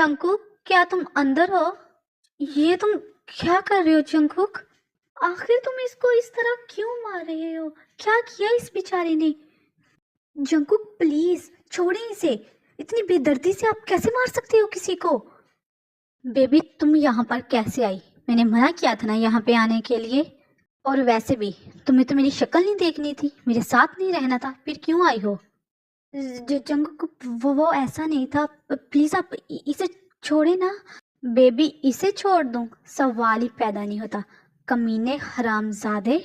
Jungkook, क्या तुम अंदर हो? ये तुम क्या कर रहे हो जंकुक? आखिर तुम इसको इस तरह क्यों मार रहे हो? क्या किया इस बेचारे ने? जंकुक प्लीज छोड़िए इसे। इतनी बेदर्दी से आप कैसे मार सकते हो किसी को? बेबी तुम यहाँ पर कैसे आई? मैंने मना किया था ना यहाँ पे आने के लिए। और वैसे भी तुम्हें तो मेरी शक्ल नहीं देखनी थी, मेरे साथ नहीं रहना था, फिर क्यों आई हो? जंकुक वो ऐसा नहीं था। प्लीज आप इसे छोड़े ना। बेबी इसे छोड़ दूं? सवाल ही पैदा नहीं होता। कमीने हरामजादे,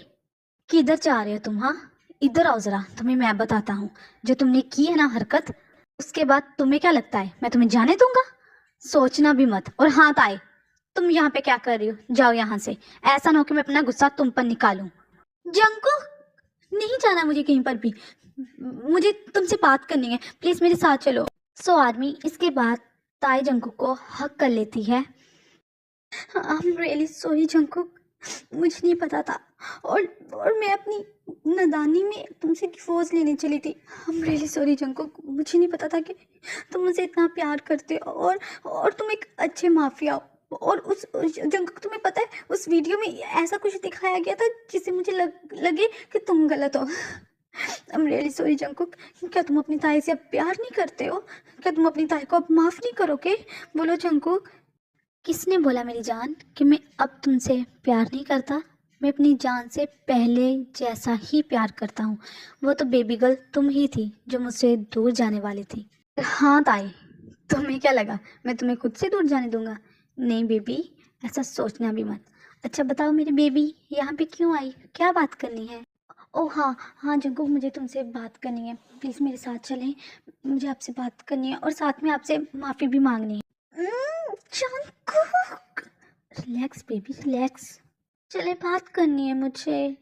किधर जा रहे हो तुम? हाँ इधर आओ जरा, तुम्हें मैं बताता हूँ। जो तुमने की है ना हरकत, उसके बाद तुम्हें क्या लगता है मैं तुम्हें जाने दूंगा? सोचना भी मत और हाथ आए। तुम यहाँ पे क्या कर रही हो? जाओ यहाँ से। ऐसा ना हो कि मैं अपना गुस्सा तुम पर निकालूं। जंको नहीं जाना मुझे कहीं पर भी। मुझे तुमसे बात करनी है, प्लीज मेरे साथ चलो। सो आदमी इसके बाद ताई जंकुक को हक कर लेती है। आई एम रियली सॉरी जंकुक, मुझे नहीं पता था। और और मैं अपनी नादानी में तुमसे डिवोर्स लेने चली थी। आई एम रियली सॉरी जंकुक, मुझे नहीं पता था कि तुम मुझसे इतना प्यार करते हो और तुम एक अच्छे माफिया हो। और उस जंकुक तुम्हें पता है उस वीडियो में ऐसा कुछ दिखाया गया था जिससे मुझे लगे कि तुम गलत हो। आई एम रियली सॉरी जंकुक। क्या तुम अपनी ताई से अब प्यार नहीं करते हो? क्या तुम अपनी ताई को अब माफ नहीं करोगे? बोलो जंकुक। किसने बोला मेरी जान कि मैं अब तुमसे प्यार नहीं करता? मैं अपनी जान से पहले जैसा ही प्यार करता हूँ। वो तो बेबी गर्ल तुम ही थी जो मुझसे दूर जाने वाली थी। हाँ ताई, तुम्हें क्या लगा मैं तुम्हें खुद से दूर जाने दूंगा? नहीं बेबी, ऐसा सोचना भी मत। अच्छा बताओ मेरी बेबी यहाँ पे क्यों आई, क्या बात करनी है? ओह हाँ हाँ जंकुक, मुझे तुमसे बात करनी है, प्लीज़ मेरे साथ चलें। मुझे आपसे बात करनी है और साथ में आपसे माफ़ी भी मांगनी है। Jungkook relax baby relax. चले बात करनी है मुझे।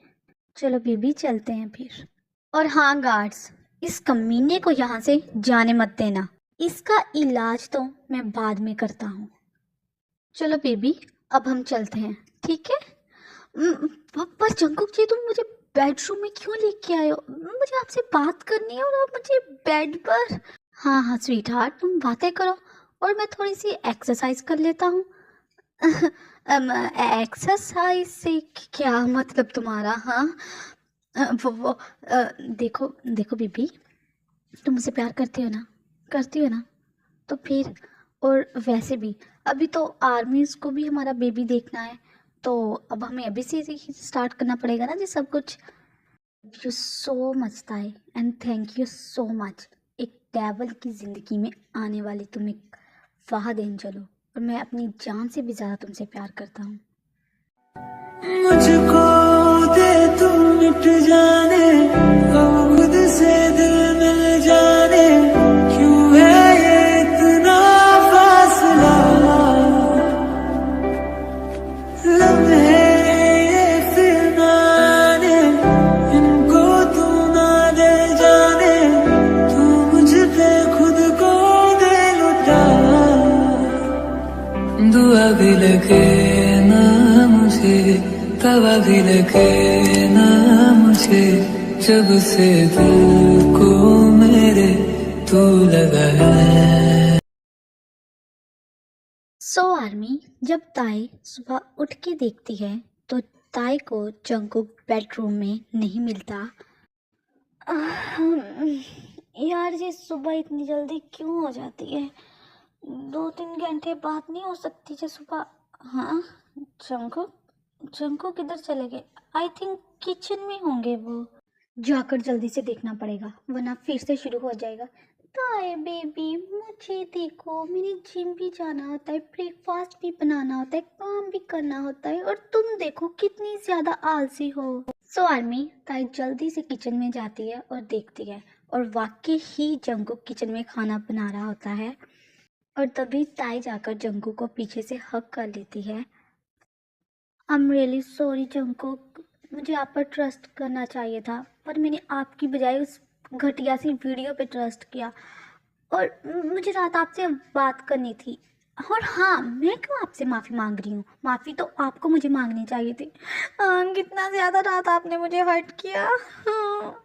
चलो बेबी चलते हैं फिर। और हाँ गार्ड्स, इस कमीने को यहाँ से जाने मत देना। इसका इलाज तो मैं बाद में करता हूँ। चलो बेबी अब हम चलते हैं, ठीक है? पर जंकुक जी तुम मुझे बेडरूम में क्यों लेके आए हो? मुझे आपसे बात करनी है और आप मुझे बेड पर। हाँ हाँ स्वीट हार्ट, तुम बातें करो और मैं थोड़ी सी एक्सरसाइज कर लेता हूँ। एक्सरसाइज से क्या मतलब तुम्हारा? हाँ देखो देखो बीबी, तुम मुझसे प्यार करती हो ना? करती हो ना? तो फिर और वैसे भी अभी तो आर्मीज को भी हमारा बेबी देखना है, तो अब हमें अभी से ही स्टार्ट करना पड़ेगा ना जी सब कुछ। यू सो मच ताई and thank you so much. एक डेवल की ज़िंदगी में आने वाली तुम एक वाहद एंजल हो और मैं अपनी जान से भी ज़्यादा तुमसे प्यार करता हूँ। मुझको दे तू मिट जाने, अब खुद से दिल मिल जाने, क्यों है ये इतना फासला? लम्हे ये फिर ना आने, इनको तू ना दे जाने, तू मुझ पे खुद को दे लुटा। दुआ भी लगे ना मुझे, तवा भी लगे ना मुझे, जब से दिल को मेरे तू लगा है। सो आर्मी, जब ताई सुबह उठ के देखती है तो ताई को जंकुक बेडरूम में नहीं मिलता। यार ये सुबह इतनी जल्दी क्यों हो जाती है? 2-3 घंटे बाद नहीं हो सकती जो सुबह? हाँ जंकुक, जंकुक किधर चले गए? आई थिंक किचन में होंगे वो। जाकर जल्दी से देखना पड़ेगा वरना फिर से शुरू हो जाएगा। ताए बेबी मुझे देखो, मेरी जिम भी जाना होता है, ब्रेकफास्ट भी बनाना होता है, काम भी करना होता है, और तुम देखो कितनी ज्यादा आलसी हो। सो आर्मी, ताई जल्दी से किचन में जाती है और देखती है और वाकई ही जंकुक किचन में खाना बना रहा होता है। और तभी ताई जाकर जंकुक को पीछे से हक कर लेती है। आई एम रियली सॉरी जंकुक, मुझे आप पर ट्रस्ट करना चाहिए था पर मैंने आपकी बजाय उस घटिया सी वीडियो पे ट्रस्ट किया। और मुझे रात आपसे बात करनी थी। और हाँ, मैं क्यों आपसे माफ़ी मांग रही हूँ? माफ़ी तो आपको मुझे मांगनी चाहिए थी। कितना ज़्यादा रात आपने मुझे हर्ट किया। हाँ,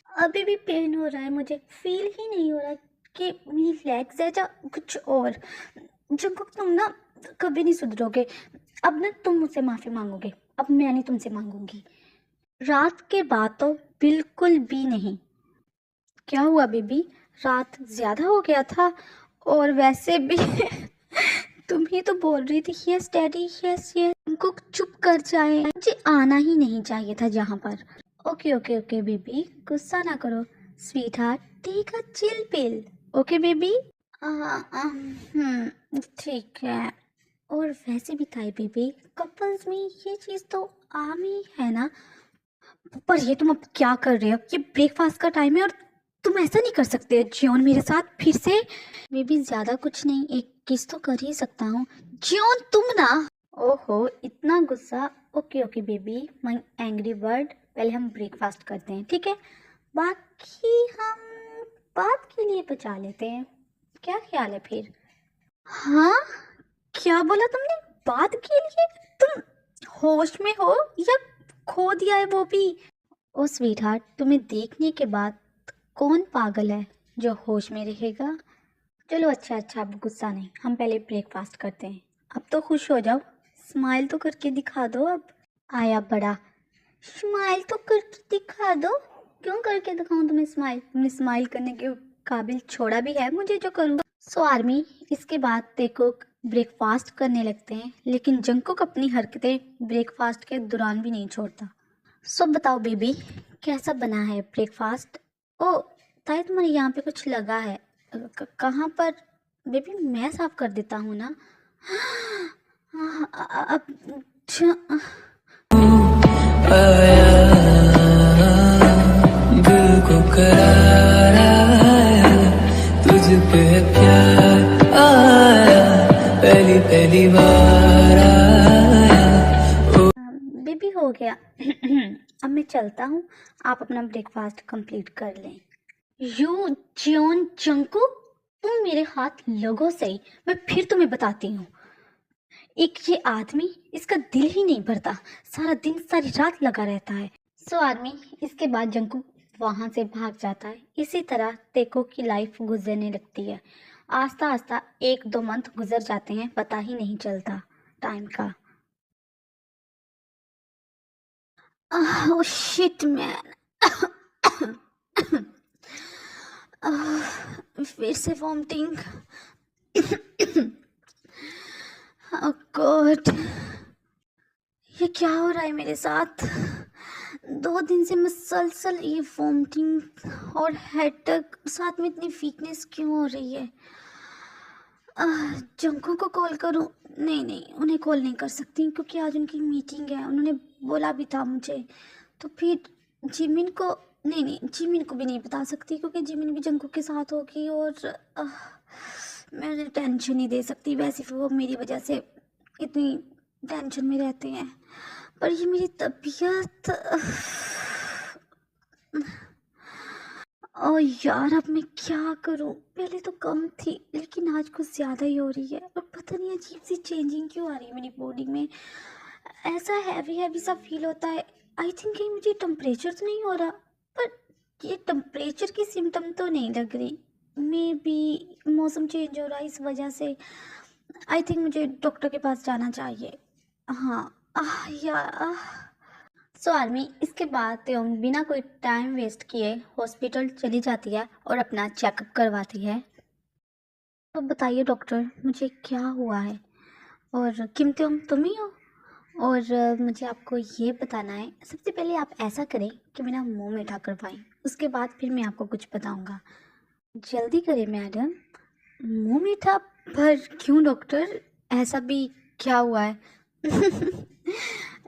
अभी भी पेन हो रहा है, मुझे फील ही नहीं हो रहा कि मेरी लेग्स है या कुछ और। जंकुक तुम ना कभी नहीं सुधरोगे। अब ना तुम मुझसे माफ़ी मांगोगे, अब मैं नहीं तुमसे मांगूंगी। रात के बाद तो बिल्कुल भी नहीं। क्या हुआ बेबी, रात ज़्यादा हो गया था? और वैसे भी तुम ही तो बोल रही थी yes daddy yes yes. Jungkook चुप कर जाए, मुझे आना ही नहीं चाहिए था जहाँ पर। ओके ओके ओके बेबी, गुस्सा ना करो। Sweetheart, take a chill pill. Okay baby. ठीक है। और वैसे भी ताई बेबी, कपल्स में ये चीज़ तो आम ही है ना। पर ये तुम अब क्या कर रहे हो? ये ब्रेकफास्ट का टाइम है और तुम ऐसा नहीं कर सकते जियोन मेरे साथ फिर से। मैं भी ज़्यादा कुछ नहीं, एक किस तो कर ही सकता हूँ। जियोन तुम ना। ओहो इतना गुस्सा। Okay okay baby, my angry bird, पहले हम ब्रेकफास्ट करते हैं ठीक है, बाकी हम बात के लिए बचा लेते हैं। क्या ख्याल है फिर? हाँ, क्या बोला तुमने? बात के लिए? तुम होश में हो या खो दिया है वो भी? ओ स्वीट हार्ट, तुम्हें देखने के बाद कौन पागल है जो होश में रहेगा? चलो अच्छा अच्छा, अब गुस्सा नहीं, हम पहले ब्रेकफास्ट करते हैं। अब तो खुश हो जाओ, स्माइल तो करके दिखा दो अब। आया बड़ा, स्माइल तो करके दिखा दो। क्यों करके दिखाऊं तुम्हें स्माइल? तुमने स्माइल करने के काबिल छोड़ा भी है मुझे जो करूँगा। सो आर्मी, इसके बाद देखो ब्रेकफास्ट करने लगते हैं, लेकिन जंकुक अपनी हरकतें ब्रेकफास्ट के दौरान भी नहीं छोड़ता। सो बताओ बेबी, कैसा बना है ब्रेकफास्ट? ओ ताई, तुम्हारे यहाँ पे कुछ लगा है। कहाँ पर? बेबी मैं साफ कर देता हूँ ना। अब आया दिल को करार आया, तुझ पे प्यार आया, पहली पहली बार आया। बेबी हो गया। अब मैं चलता हूँ, आप अपना ब्रेकफास्ट कंप्लीट कर लें। यू जियोन जंकुक, तुम मेरे हाथ लगो सही, मैं फिर तुम्हें बताती हूँ। एक ये आदमी, इसका दिल ही नहीं भरता, सारा दिन सारी रात लगा रहता है। सो आदमी, इसके बाद जंकुक वहां से भाग जाता है। इसी तरह तेको की लाइफ गुजरने लगती है। आस्ता आस्ता 1-2 मंथ गुजर जाते हैं, पता ही नहीं चलता टाइम का। Oh shit man. फिर से वॉमिटिंग। ओह गॉड, ये क्या हो रहा है मेरे साथ? 2 दिन से मुसलसल ये वॉमिटिंग और हेडेक, साथ में इतनी वीकनेस क्यों हो रही है? जंको को कॉल करूं? नहीं नहीं, उन्हें कॉल नहीं कर सकती क्योंकि आज उनकी मीटिंग है, उन्होंने बोला भी था मुझे। तो फिर जिमिन को, नहीं नहीं, जिमिन को भी नहीं बता सकती क्योंकि जिमिन भी जंको के साथ होगी और मैं उन्हें टेंशन नहीं दे सकती। वैसे भी वो मेरी वजह से इतनी टेंशन में रहते हैं। पर ये मेरी तबीयत, ओ यार अब मैं क्या करूं? पहले तो कम थी लेकिन आज कुछ ज़्यादा ही हो रही है और पता नहीं अजीब सी चेंजिंग क्यों आ रही है मेरी बॉडी में। ऐसा हैवी हैवी सा फील होता है। आई थिंक कहीं मुझे टेम्परेचर तो नहीं हो रहा, पर ये टेम्परेचर की सिम्टम तो नहीं लग रही। मे बी मौसम चेंज हो रहा है इस वजह से। आई थिंक मुझे डॉक्टर के पास जाना चाहिए। हाँ यार। सो आर्मी, इसके बाद त्योम बिना कोई टाइम वेस्ट किए हॉस्पिटल चली जाती है और अपना चेकअप करवाती है। तो बताइए डॉक्टर, मुझे क्या हुआ है? और किम त्योम तुम ही हो? और मुझे आपको ये बताना है। सबसे पहले आप ऐसा करें कि मेरा मुंह मीठा करवाएं, उसके बाद फिर मैं आपको कुछ बताऊंगा। जल्दी करें मैडम। मुंह मीठा? पर क्यों डॉक्टर, ऐसा भी क्या हुआ है?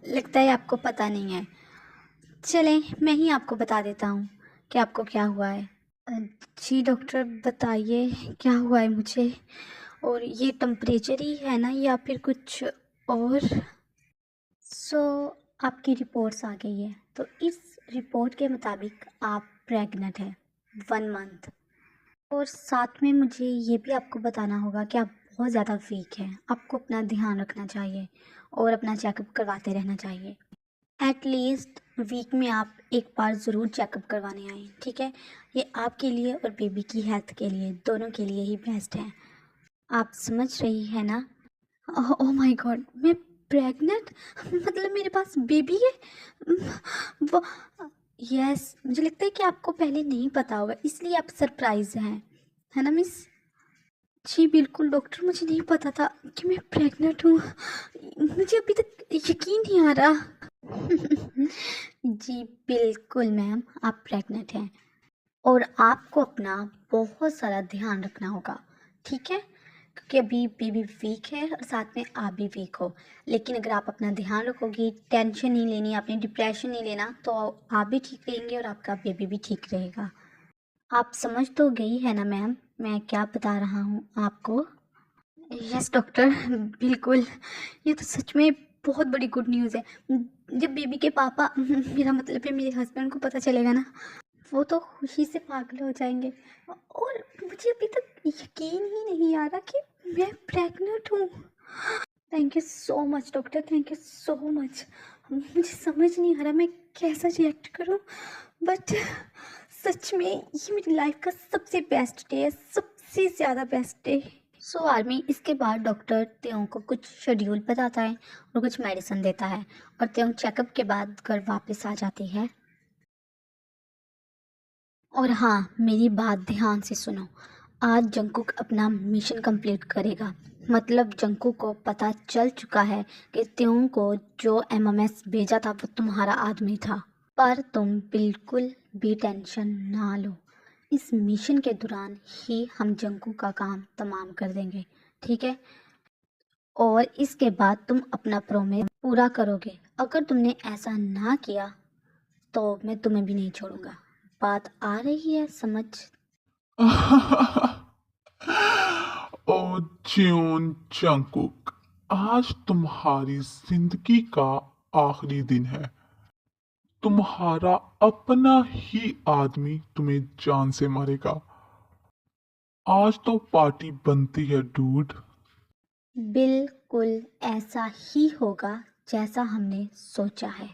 लगता है आपको पता नहीं है। चलें मैं ही आपको बता देता हूँ कि आपको क्या हुआ है। अ, जी डॉक्टर बताइए क्या हुआ है मुझे, और ये टेम्परेचर ही है ना या फिर कुछ और? सो आपकी रिपोर्ट्स आ गई है, तो इस रिपोर्ट के मुताबिक आप प्रेग्नेंट हैं 1 मंथ। और साथ में मुझे ये भी आपको बताना होगा कि आप बहुत ज़्यादा वीक हैं, आपको अपना ध्यान रखना चाहिए और अपना चेकअप करवाते रहना चाहिए। एटलीस्ट वीक में आप एक बार ज़रूर चेकअप करवाने आएँ, ठीक है? ये आपके लिए और बेबी की हेल्थ के लिए, दोनों के लिए ही बेस्ट है। आप समझ रही है ना? ओह माय गॉड, मैं प्रेग्नेंट? मतलब मेरे पास बेबी है? वो यस, मुझे लगता है कि आपको पहले नहीं पता होगा, इसलिए आप सरप्राइज हैं, है ना मिस? जी बिल्कुल डॉक्टर, मुझे नहीं पता था कि मैं प्रेग्नेंट हूँ। मुझे अभी तक यकीन नहीं आ रहा। जी बिल्कुल मैम, आप प्रेग्नेंट हैं और आपको अपना बहुत सारा ध्यान रखना होगा, ठीक है? क्योंकि अभी बेबी वीक है और साथ में आप भी वीक हो। लेकिन अगर आप अपना ध्यान रखोगी, टेंशन नहीं लेनी, आपने डिप्रेशन नहीं लेना, तो आप भी ठीक रहेंगे और आपका बेबी भी ठीक रहेगा। आप समझ तो गई है ना मैम, मैं क्या बता रहा हूँ आपको? यस डॉक्टर, बिल्कुल। ये तो सच में बहुत बड़ी गुड न्यूज़ है। जब बेबी के पापा, मेरा मतलब है मेरे हस्बैंड को पता चलेगा ना, वो तो खुशी से पागल हो जाएंगे। और मुझे अभी तक यकीन ही नहीं आ रहा कि मैं प्रेग्नेंट हूँ। Thank you so much doctor, thank you so much. मुझे समझ नहीं आ रहा मैं कैसा रिएक्ट करूँ, बट सच में ये मेरी लाइफ का सबसे बेस्ट डे है, सबसे ज़्यादा बेस्ट डे। सो आर्मी, इसके बाद डॉक्टर त्यों को कुछ शेड्यूल बताता है और कुछ मेडिसिन देता है और त्यों चेकअप के बाद घर वापस आ जाती है। और हाँ, मेरी बात ध्यान से सुनो, आज जंकुक अपना मिशन कंप्लीट करेगा। मतलब जंकुक को पता चल चुका है कि त्यों को जो एमएमएस भेजा था वो तुम्हारा आदमी था। पर तुम बिल्कुल भी टेंशन ना लो, इस मिशन के दौरान ही हम जंकुक का काम तमाम कर देंगे, ठीक है? और इसके बाद तुम अपना प्रोमिस पूरा करोगे। अगर तुमने ऐसा ना किया तो मैं तुम्हें भी नहीं छोड़ूंगा। बात आ रही है समझ? ओ च्योन चंकुक, आज तुम्हारी जिंदगी का आखिरी दिन है। तुम्हारा अपना ही आदमी तुम्हें जान से मारेगा। आज तो पार्टी बनती है डूड। बिल्कुल ऐसा ही होगा जैसा हमने सोचा है।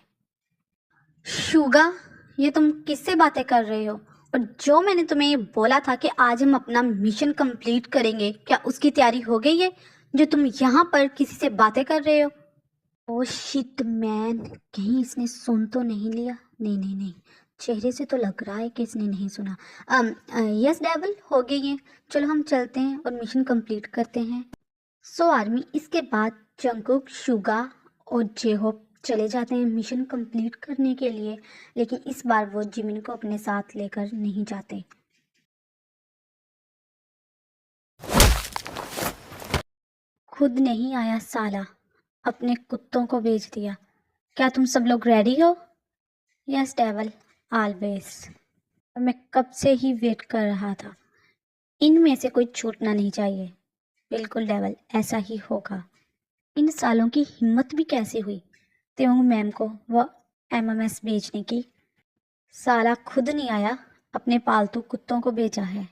शुगा, ये तुम किससे बातें कर रहे हो? और जो मैंने तुम्हें ये बोला था कि आज हम अपना मिशन कंप्लीट करेंगे, क्या उसकी तैयारी हो गई है जो तुम यहाँ पर किसी से बातें कर रहे हो? ओ शिट मैन, कहीं इसने सुन तो नहीं लिया? नहीं नहीं नहीं, चेहरे से तो लग रहा है कि इसने नहीं सुना। यस डेविल, हो गई है। चलो हम चलते हैं और मिशन कंप्लीट करते हैं। सो आर्मी, इसके बाद जंकुक, शुगा और जेहोप चले जाते हैं मिशन कंप्लीट करने के लिए। लेकिन इस बार वो जिमिन को अपने साथ लेकर नहीं जाते। खुद नहीं आया साला, अपने कुत्तों को भेज दिया। क्या तुम सब लोग रेडी हो? Yes devil, always. मैं कब से ही वेट कर रहा था। इनमें से कोई छूटना नहीं चाहिए। बिल्कुल डेवल, ऐसा ही होगा। इन सालों की हिम्मत भी कैसे हुई त्योंग मैम को वह एमएमएस बेचने की? साला खुद नहीं आया, अपने पालतू कुत्तों को बेचा है।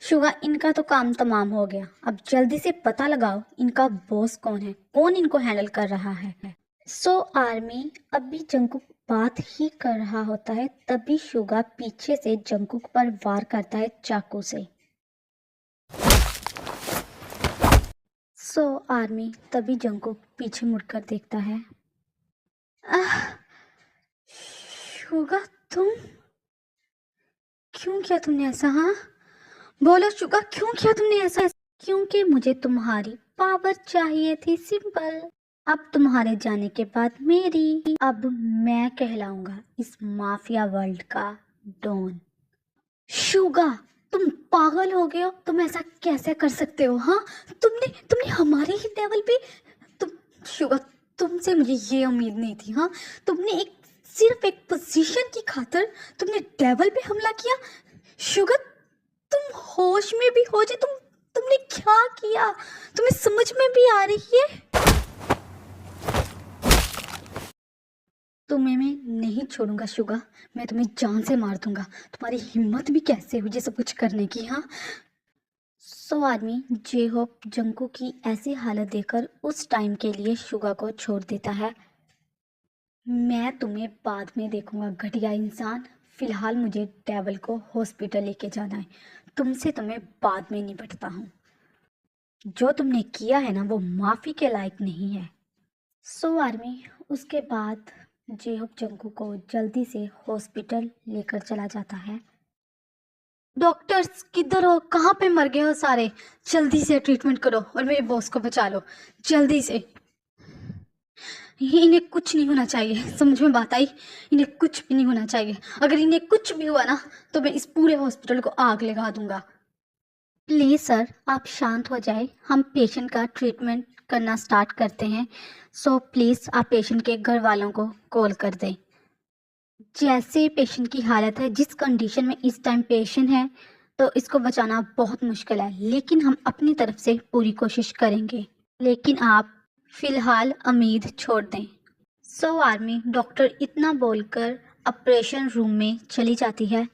शुगा, इनका तो काम तमाम हो गया। अब जल्दी से पता लगाओ इनका बॉस कौन है, कौन इनको हैंडल कर रहा है। सो आर्मी, अभी जंकुक बात ही कर रहा होता है, तभी शुगा पीछे से जंकुक पर वार करता है चाकू से। सो आर्मी, तभी जंकुक पीछे मुड़कर देखता है। शुगा, तुम क्यों किया तुमने ऐसा? हाँ बोलो शुगा, क्यों किया तुमने ऐसा? क्योंकि मुझे तुम्हारी पावर चाहिए थी, सिंपल। अब तुम्हारे जाने के बाद मेरी, अब मैं कहलाऊंगा इस माफिया वर्ल्ड का डॉन। शुगा, तुम पागल हो गए हो? तुम ऐसा कैसे कर सकते हो? हाँ, तुमने तुमने हमारे ही लेवल पे, तुम, शुगा, तुमसे मुझे ये उम्मीद नहीं थी। हाँ, तुमने सिर्फ एक पोजीशन की खातिर तुमने डेवल पे हमला किया। शुगर, तुम होश में भी हो? जे तुमने क्या किया? तुम्हें समझ में भी आ रही है? तुम्हें मैं नहीं छोड़ूंगा शुगा, मैं तुम्हें जान से मार दूंगा। तुम्हारी हिम्मत भी कैसे हुई ये सब कुछ करने की? हाँ, आदमी जे होप जंकू की ऐसी हालत देखकर उस टाइम के लिए शुगा को छोड़ देता है। मैं तुम्हें बाद में देखूंगा घटिया इंसान। फिलहाल मुझे डेवल को हॉस्पिटल लेके जाना है। तुमसे तो मैं बाद में निपटता हूँ। जो तुमने किया है ना वो माफ़ी के लायक नहीं है। आर्मी उसके बाद जेहोप जंकू को जल्दी से हॉस्पिटल लेकर चला जाता है। डॉक्टर्स किधर हो? कहाँ पे मर गए हो सारे? जल्दी से ट्रीटमेंट करो और मेरे बॉस को बचा लो जल्दी से। इन्हें कुछ नहीं होना चाहिए, समझ में बात आई? इन्हें कुछ भी नहीं होना चाहिए। अगर इन्हें कुछ भी हुआ ना तो मैं इस पूरे हॉस्पिटल को आग लगा दूंगा। प्लीज़ सर, आप शांत हो जाए। हम पेशेंट का ट्रीटमेंट करना स्टार्ट करते हैं। प्लीज़ आप पेशेंट के घर वालों को कॉल कर दें। जैसे पेशेंट की हालत है, जिस कंडीशन में इस टाइम पेशेंट है, तो इसको बचाना बहुत मुश्किल है, लेकिन हम अपनी तरफ से पूरी कोशिश करेंगे। लेकिन आप फिलहाल उम्मीद छोड़ दें। आर्मी डॉक्टर इतना बोलकर ऑपरेशन रूम में चली जाती है।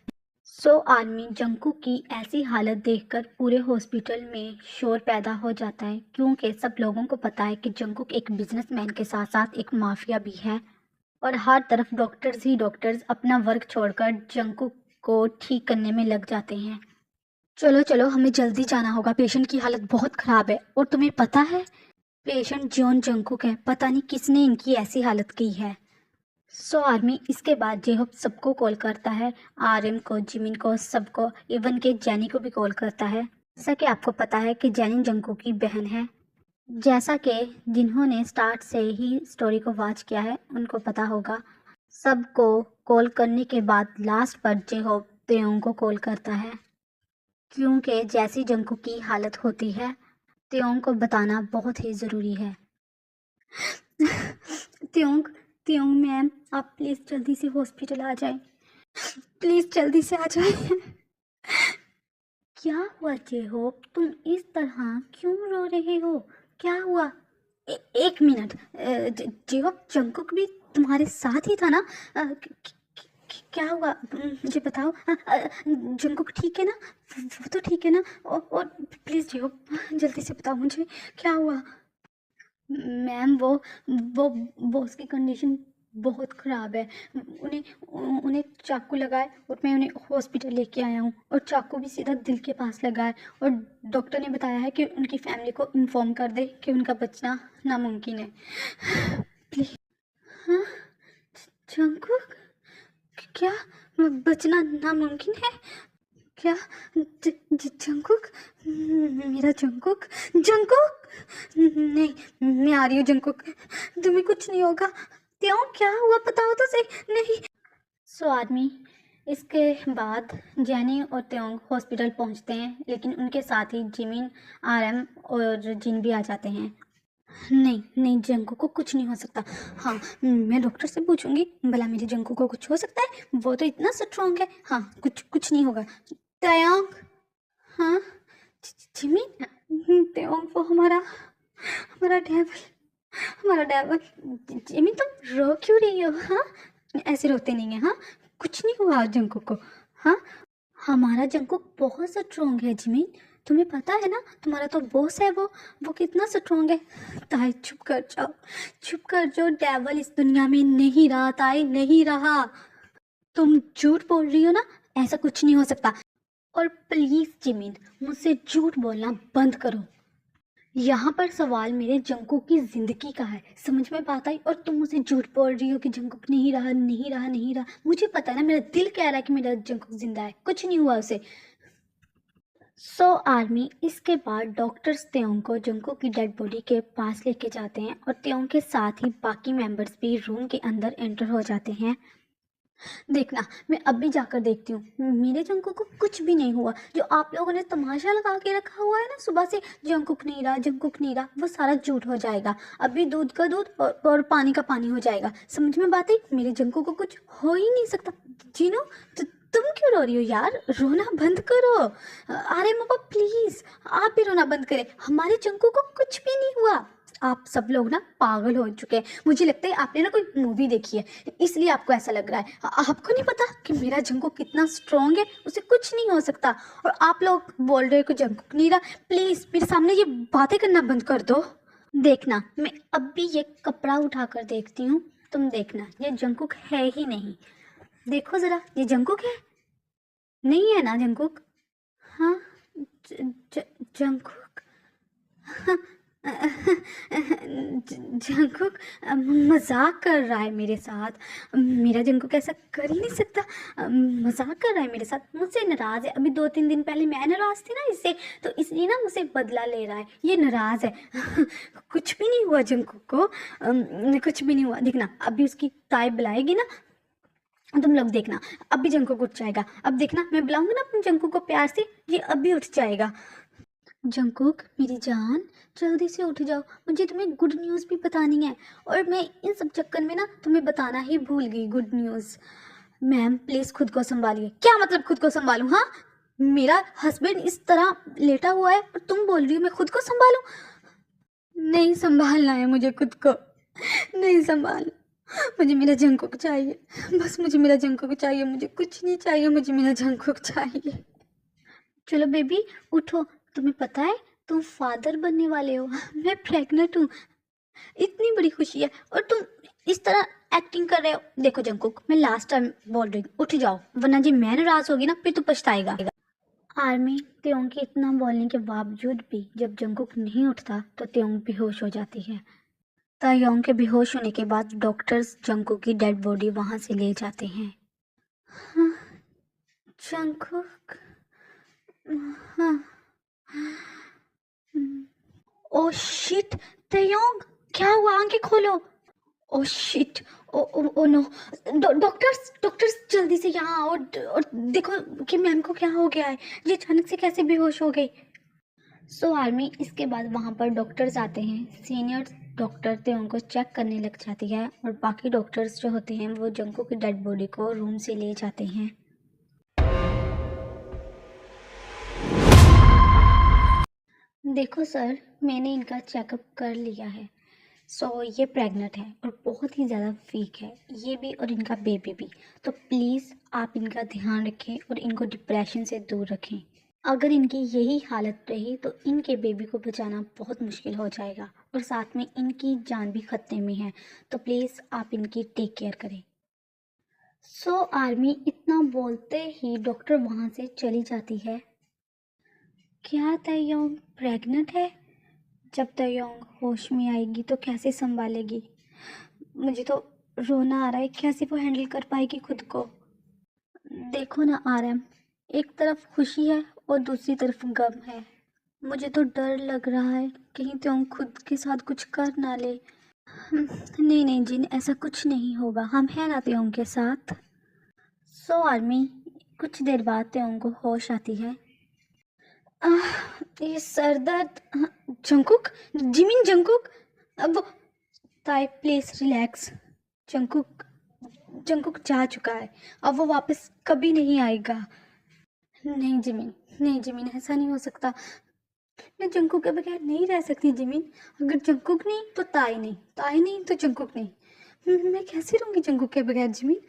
आर्मी जंकू की ऐसी हालत देखकर पूरे हॉस्पिटल में शोर पैदा हो जाता है, क्योंकि सब लोगों को पता है कि जंकू एक बिजनेसमैन के साथ साथ एक माफिया भी है और हर तरफ डॉक्टर्स ही डॉक्टर्स अपना वर्क छोड़कर जंकू को ठीक करने में लग जाते हैं। चलो चलो, हमें जल्दी जाना होगा, पेशेंट की हालत बहुत ख़राब है। और तुम्हें पता है पेशेंट जॉन जंकुक है, पता नहीं किसने इनकी ऐसी हालत की है। आर्मी इसके बाद जेहोप सबको कॉल करता है, आरएम को, जिमिन को, सबको, इवन के जैनी को भी कॉल करता है। जैसा कि आपको पता है कि जैनी जंकुक की बहन है। जैसा कि जिन्होंने स्टार्ट से ही स्टोरी को वॉच किया है उनको पता होगा। सबको कॉल करने के बाद लास्ट पर जेहोप त्योंग को कॉल करता है, क्योंकि जैसी जंकुक की हालत होती है त्योंग को बताना बहुत ही ज़रूरी है। त्योंग, त्योंग मैम, आप प्लीज़ जल्दी से हॉस्पिटल आ जाएं। प्लीज़ जल्दी से आ जाएं। क्या हुआ जेहोप? तुम इस तरह क्यों रो रहे हो? क्या हुआ? एक मिनट, जेहोप जंकुक भी तुम्हारे साथ ही था ना? क्या हुआ मुझे बताओ। जंकुक ठीक है ना? वो तो ठीक है ना? और प्लीज़ जेहोप जल्दी से बताओ मुझे क्या हुआ। मैम वो बॉस की कंडीशन बहुत ख़राब है। उन्हें उन्हें चाकू लगा है और मैं उन्हें हॉस्पिटल लेके आया हूँ, और चाकू भी सीधा दिल के पास लगा है। और डॉक्टर ने बताया है कि उनकी फैमिली को इन्फॉर्म कर दे कि उनका बचना नामुमकिन है। प्लीज। हाँ, जंकुक, क्या बचना नामुमकिन है? क्या जंकुक, मेरा जंकुक, जंकुक, नहीं, मैं आ रही हूँ जंकुक, तुम्हें कुछ नहीं होगा। क्यों, क्या हुआ बताओ तो सही। नहीं। आदमी इसके बाद जैनी और त्योंग हॉस्पिटल पहुंचते हैं, लेकिन उनके साथ ही जिमिन, आरएम और जिन भी आ जाते हैं। नहीं नहीं, जंकू को कुछ नहीं हो सकता। हाँ, मैं डॉक्टर से पूछूंगी भला मेरे जंकू को कुछ हो सकता है, वो तो इतना स्ट्रॉन्ग है। हाँ, कुछ नहीं होगा। त्योंग, हाँ, जिमिन, त्योंग वो हमारा हमारा डेवल, हमारा डेवल। जिमिन तुम रो क्यों रही हो? हाँ, ऐसे रोते नहीं है। हाँ, कुछ नहीं हुआ जंकू को। हाँ, हमारा जंकुक बहुत स्ट्रॉन्ग है जिमिन, तुम्हें पता है ना? तुम्हारा तो बॉस है वो कितना स्ट्रॉन्ग है। ताई चुप कर जाओ, चुप कर जाओ। डेवल इस दुनिया में नहीं रहा ताई, नहीं रहा। तुम झूठ बोल रही हो ना, ऐसा कुछ नहीं हो सकता। और प्लीज जिमिन, मुझसे झूठ बोलना बंद करो। यहाँ पर सवाल मेरे जंकुक की जिंदगी का है, समझ में बात आई? और तुम मुझे झूठ बोल रही हो कि जंकुक नहीं रहा, नहीं रहा, नहीं रहा। मुझे पता है ना, मेरा दिल कह रहा है कि मेरा जंकुक जिंदा है, कुछ नहीं हुआ उसे। सो आर्मी इसके बाद डॉक्टर्स त्योंग को जंकुक की डेड बॉडी के पास लेके जाते हैं और त्योंग के साथ ही बाकी मेंबर्स भी रूम के अंदर एंटर हो जाते हैं। देखना, मैं अभी जाकर देखती हूँ, मेरे जंकुक को कुछ भी नहीं हुआ। जो आप लोगों ने तमाशा लगा के रखा हुआ है ना सुबह से, जंकुक नहीं रहा, जंकुक नहीं रहा, वो सारा झूठ हो जाएगा। अभी दूध का दूध और पानी का पानी हो जाएगा। समझ में बात आई? मेरे जंकुक को कुछ हो ही नहीं सकता। जीनो, तुम क्यों रो रही हो यार? रोना बंद करो। अरे मम्मा प्लीज, आप भी रोना बंद करें। हमारे जंकुक को कुछ भी नहीं हुआ। आप सब लोग ना पागल हो चुके हैं। मुझे लगता है आपने ना कोई मूवी देखी है, इसलिए आपको ऐसा लग रहा है। आपको नहीं पता कि मेरा जंकुक कितना स्ट्रॉन्ग है, उसे कुछ नहीं हो सकता। और आप लोग बोल रहे हो कि जंकुक नहीं रहा। प्लीज मेरे सामने ये बातें करना बंद कर दो। देखना, मैं अभी ये कपड़ा उठाकर देखती हूँ, तुम देखना, ये जंकुक है ही नहीं। देखो जरा, ये जंकुक है? नहीं है ना जंकुक? हाँ, जंकुक। जंकुक मजाक कर रहा है मेरे साथ। मेरा जंकुक ऐसा कर ही नहीं सकता। मजाक कर रहा है मेरे साथ, मुझसे नाराज है। अभी 2-3 दिन पहले मैं नाराज थी ना इससे, तो इसलिए ना मुझसे बदला ले रहा है। ये नाराज है। कुछ भी नहीं हुआ जंकुक को, कुछ भी नहीं हुआ। देखना, अभी उसकी ताई बुलाएगी ना, तुम लोग देखना, अभी जंकुक उठ जाएगा। अब देखना, मैं बुलाऊंगी ना अपने जंकुक को प्यार से, ये अभी उठ जाएगा। जंकुक मेरी जान, जल्दी से उठ जाओ, मुझे तुम्हें गुड न्यूज़ भी बतानी है। और मैं इन सब चक्कर में ना तुम्हें बताना ही भूल गई गुड न्यूज़। मैम प्लीज़ खुद को संभालिए। क्या मतलब खुद को संभालूं? हाँ, मेरा हस्बैंड इस तरह लेटा हुआ है और तुम बोल रही हो मैं खुद को संभालूं? नहीं संभालना है मुझे खुद को, नहीं संभालना। मुझे मेरा जंकुक चाहिए, बस मुझे मेरा जंकुक चाहिए, मुझे कुछ नहीं चाहिए, मुझे मेरा जंकुक चाहिए। चलो बेबी उठो, तुम्हें पता है तुम फादर बनने वाले हो। मैं प्रेग्नेंट हूँ, इतनी बड़ी खुशी है और तुम इस तरह एक्टिंग कर रहे हो। देखो जंकुक, मैं लास्ट टाइम बोल रही हूँ, उठ जाओ, वरना जी मैं नाराज होगी ना फिर तो पछताएगा। आर्मी त्योंग के इतना बोलने के बावजूद भी जब जंकुक नहीं उठता तो त्योंग बेहोश हो जाती है। तायोंग के बेहोश होने के बाद डॉक्टर्स जंकुक की डेड बॉडी वहां से ले जाते हैं। हाँ, जंकुक, हाँ। ओ शिट, तयोंग क्या हुआ? आंखें खोलो। Oh shit, oh no, doctors doctors जल्दी से यहाँ आओ और देखो कि मैम को क्या हो गया है, ये अचानक से कैसे बेहोश हो गई। सो आर्मी इसके बाद वहाँ पर डॉक्टर्स आते हैं। सीनियर डॉक्टर त्योंग को चेक करने लग जाती है और बाकी डॉक्टर्स जो होते हैं वो जंकुक की डेड बॉडी को रूम से ले जाते हैं। देखो सर, मैंने इनका चेकअप कर लिया है। सो ये प्रेग्नेंट है और बहुत ही ज़्यादा वीक है, ये भी और इनका बेबी भी। तो प्लीज़ आप इनका ध्यान रखें और इनको डिप्रेशन से दूर रखें। अगर इनकी यही हालत रही तो इनके बेबी को बचाना बहुत मुश्किल हो जाएगा और साथ में इनकी जान भी खतरे में है। तो प्लीज़ आप इनकी टेक केयर करें। सो आर्मी इतना बोलते ही डॉक्टर वहाँ से चली जाती है। क्या तयोंग प्रेग्नेंट है? जब तयोंग होश में आएगी तो कैसे संभालेगी? मुझे तो रोना आ रहा है, कैसे वो हैंडल कर पाएगी खुद को? देखो ना आरएम, एक तरफ खुशी है और दूसरी तरफ गम है। मुझे तो डर लग रहा है कहीं त्योंग खुद के साथ कुछ कर ना ले। नहीं नहीं जिन, ऐसा कुछ नहीं होगा, हम हैं ना त्योंग के साथ। सो आर्मी कुछ देर बाद त्योंग को होश आती है। ये सर दर्द। जंकुक, जिमिन जंकुक, अब ताई प्लीज रिलैक्स। जंकुक, जंकुक जा चुका है, अब वो वापस कभी नहीं आएगा। नहीं जिमिन, नहीं जिमिन, ऐसा नहीं हो सकता। मैं जंकुक के बगैर नहीं रह सकती जिमिन। अगर जंकुक नहीं तो ताई नहीं, ताई नहीं तो जंकुक नहीं। मैं कैसे रहूँगी जंकुक के बगैर जिमिन?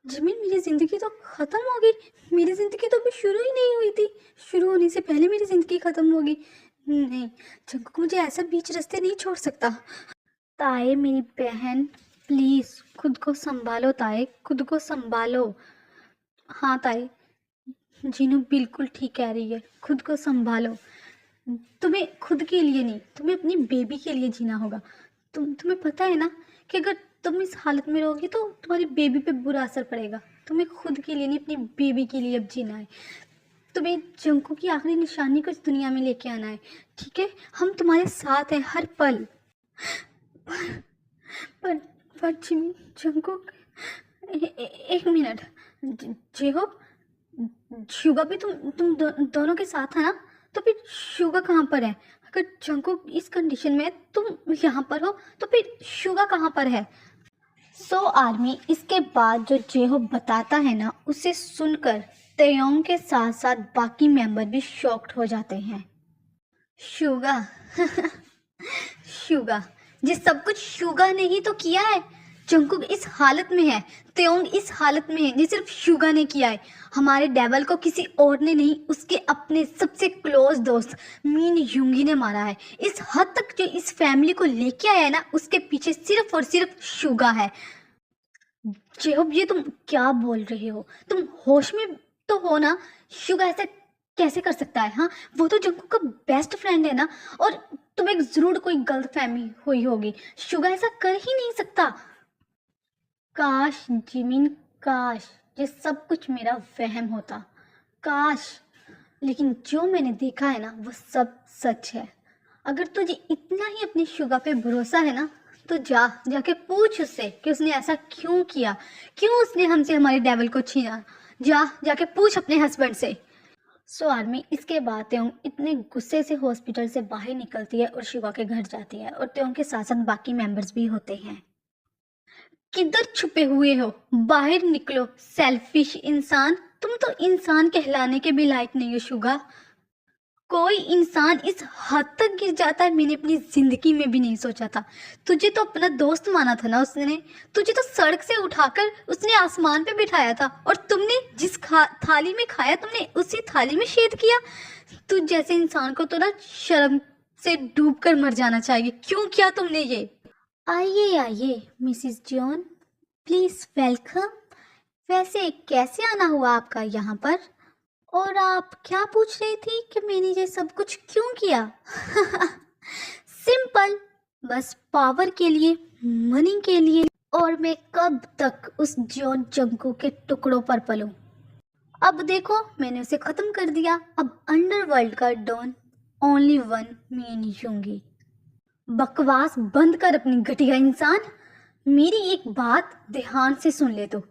जिमिन मेरी ज़िंदगी तो ख़त्म हो गई। मेरी ज़िंदगी तो अभी शुरू ही नहीं हुई थी, शुरू होने से पहले मेरी ज़िंदगी ख़त्म हो गई। नहीं, जंकुक मुझे ऐसा बीच रास्ते नहीं छोड़ सकता। ताए मेरी बहन, प्लीज़ खुद को संभालो ताए, खुद को संभालो। हाँ ताए, जीनू बिल्कुल ठीक कह रही है, खुद को संभालो। तुम्हें खुद के लिए नहीं, तुम्हें अपनी बेबी के लिए जीना होगा। तुम्हें पता है ना कि अगर तुम इस हालत में रहोगी तो तुम्हारी बेबी पे बुरा असर पड़ेगा। तुम्हें खुद के लिए नहीं, अपनी बेबी के लिए अब जीना है। तुम्हें जंकू की आखिरी निशानी को इस दुनिया में लेके आना है, ठीक है? हम तुम्हारे साथ हैं हर पल। पर जिमी, जंकुक, एक मिनट। जेहोब, शुगा भी दोनों के साथ है ना? तो फिर शुगा कहाँ पर है? अगर जंकुक इस कंडीशन में है, तुम यहाँ पर हो, तो फिर शुगा कहाँ पर है? सो आर्मी इसके बाद जो जेहोब बताता है ना, उसे सुनकर तयोंग के साथ साथ बाकी मेंबर भी शॉक्ड हो जाते हैं। शुगा शुगा, ये सब कुछ शुगा ने ही तो किया है। जंकुक इस हालत में है, तयोंग इस हालत में है, ये सिर्फ शुगा ने किया है। हमारे डेवल को किसी और ने नहीं, उसके अपने सबसे क्लोज दोस्त मीन यूंगी ने मारा है। इस हद तक जो इस फैमिली को लेके आया है ना, उसके पीछे सिर्फ और सिर्फ शुगा है। जेहोब, ये तुम क्या बोल रहे हो? तुम होश में तो हो ना? शुगा ऐसा कैसे कर सकता है? हाँ, वो तो जंकुक का बेस्ट फ्रेंड है ना, और तुम्हें जरूर कोई गलतफहमी हुई होगी। शुगा ऐसा कर ही नहीं सकता। काश जिमिन, काश ये सब कुछ मेरा वहम होता, काश। लेकिन जो मैंने देखा है ना, वो सब सच है। अगर तुझे इतना ही अपनी शुगा पे भरोसा है ना, तो जाके पूछ उससे कि उसने ऐसा क्यों किया, क्यों उसने हमसे हमारे डेवल को छीना। जाके पूछ अपने हस्बैंड से। सो आर्मी इसके बाद त्योंग इतने गुस्से से हॉस्पिटल से बाहर निकलती है और शिवा के घर जाती है, और त्योंग के साथ साथ बाकी मेंबर्स भी होते हैं। किधर छुपे हुए हो? बाहर निकलो सेल्फिश इंसान। तुम तो इंसान कहलाने के भी लायक नहीं हो शुगा। कोई इंसान इस हद तक गिर जाता है, मैंने अपनी जिंदगी में भी नहीं सोचा था। तुझे तो अपना दोस्त माना था ना उसने, तुझे तो सड़क से उठाकर उसने आसमान पे बिठाया था, और तुमने जिस थाली में खाया तुमने उसी थाली में छेद किया। तुझ जैसे इंसान को तो ना शर्म से डूब कर मर जाना चाहिए। क्यों किया तुमने ये? आइए आइए मिसिस जॉन, प्लीज वेलकम। वैसे कैसे आना हुआ आपका यहाँ पर? और आप क्या पूछ रही थी कि मैंने ये सब कुछ क्यों किया? सिंपल, बस पावर के लिए, मनी के लिए। और मैं कब तक उस जॉन जंकू के टुकड़ों पर पलूं? अब देखो, मैंने उसे खत्म कर दिया। अब अंडरवर्ल्ड का डॉन ओनली वन मीन यूंगी। बकवास बंद कर अपनी घटिया इंसान। मेरी एक बात ध्यान से सुन ले तो,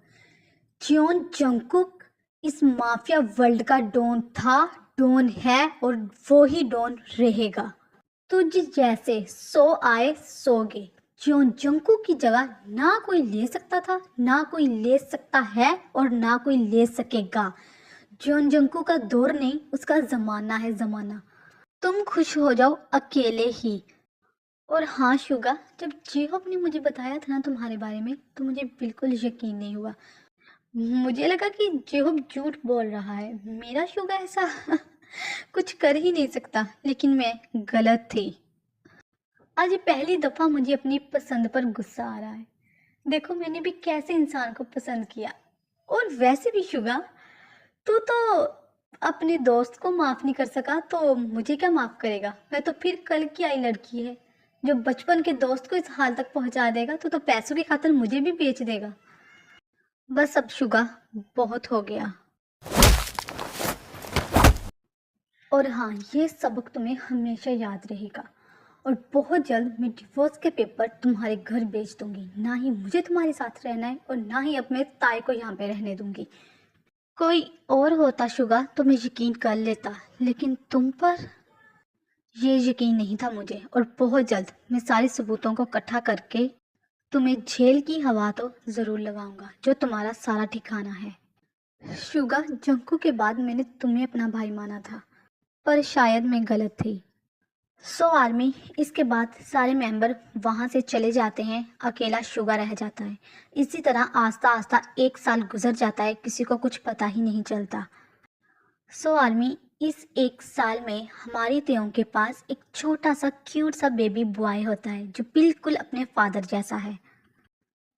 जॉन जंकुक इस माफिया वर्ल्ड का डॉन था, डॉन है, और वो ही डॉन रहेगा। तुझ जैसे 100 आए 100 गए। जॉन जंकू की जगह ना कोई ले सकता था, ना कोई ले सकता है, और ना कोई ले सकेगा। जॉन जंकू का दौर नहीं, उसका जमाना है जमाना। तुम खुश हो जाओ अकेले ही। और हाँ शुगा, जब जेहोब ने मुझे बताया था ना तुम्हारे बारे में, तो मुझे बिल्कुल यकीन नहीं हुआ। मुझे लगा कि जेहोब झूठ बोल रहा है, मेरा शुगा ऐसा कुछ कर ही नहीं सकता, लेकिन मैं गलत थी। आज ये पहली दफ़ा मुझे अपनी पसंद पर गुस्सा आ रहा है। देखो मैंने भी कैसे इंसान को पसंद किया। और वैसे भी शुगा, तू तो अपने दोस्त को माफ़ नहीं कर सका, तो मुझे क्या माफ़ करेगा? मैं तो फिर कल की आई लड़की है जो बचपन के दोस्त को इस हाल तक पहुंचा देगा। तो पैसों की खातिर मुझे भी बेच देगा। बस अब शुगा, बहुत हो गया। और हाँ, ये सबक तुम्हें हमेशा याद रहेगा। और बहुत जल्द मैं डिवोर्स के पेपर तुम्हारे घर भेज दूंगी। ना ही मुझे तुम्हारे साथ रहना है, और ना ही अब मैं ताई को यहाँ पे रहने दूंगी। कोई और होता शुगा तो मैं यकीन कर लेता, लेकिन तुम पर ये यकीन नहीं था मुझे। और बहुत जल्द मैं सारे सबूतों को इकट्ठा करके तुम्हें जेल की हवा तो ज़रूर लगाऊंगा, जो तुम्हारा सारा ठिकाना है। शुगा, जंकू के बाद मैंने तुम्हें अपना भाई माना था, पर शायद मैं गलत थी। सो आर्मी इसके बाद सारे मेंबर वहाँ से चले जाते हैं, अकेला शुगा रह जाता है। इसी तरह आस्ता आस्ता 1 साल गुजर जाता है, किसी को कुछ पता ही नहीं चलता। सो आर्मी इस 1 साल में हमारी त्यों के पास एक छोटा सा क्यूट सा बेबी बॉय होता है, जो बिल्कुल अपने फादर जैसा है,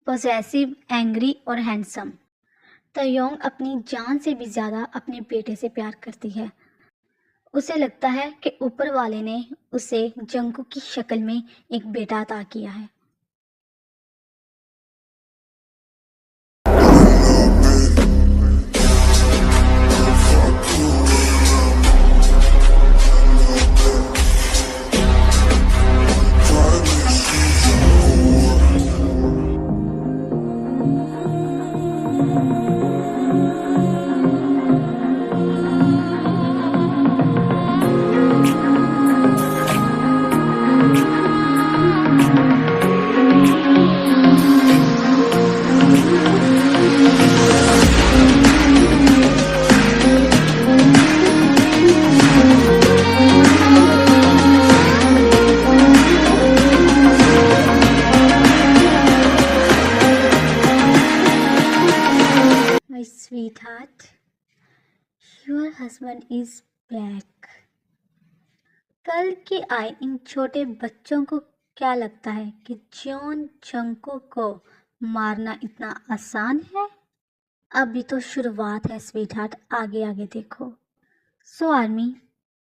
पॉसेसिव, एंग्री और हैंडसम। तयोंग अपनी जान से भी ज़्यादा अपने बेटे से प्यार करती है। उसे लगता है कि ऊपर वाले ने उसे जंकू की शक्ल में एक बेटा अता किया है। Husband is back. कल के आए इन छोटे बच्चों को क्या लगता है कि जॉन जंकुक को मारना इतना आसान है? अभी तो शुरुआत है स्वीटहार्ट, आगे आगे देखो। सो आर्मी,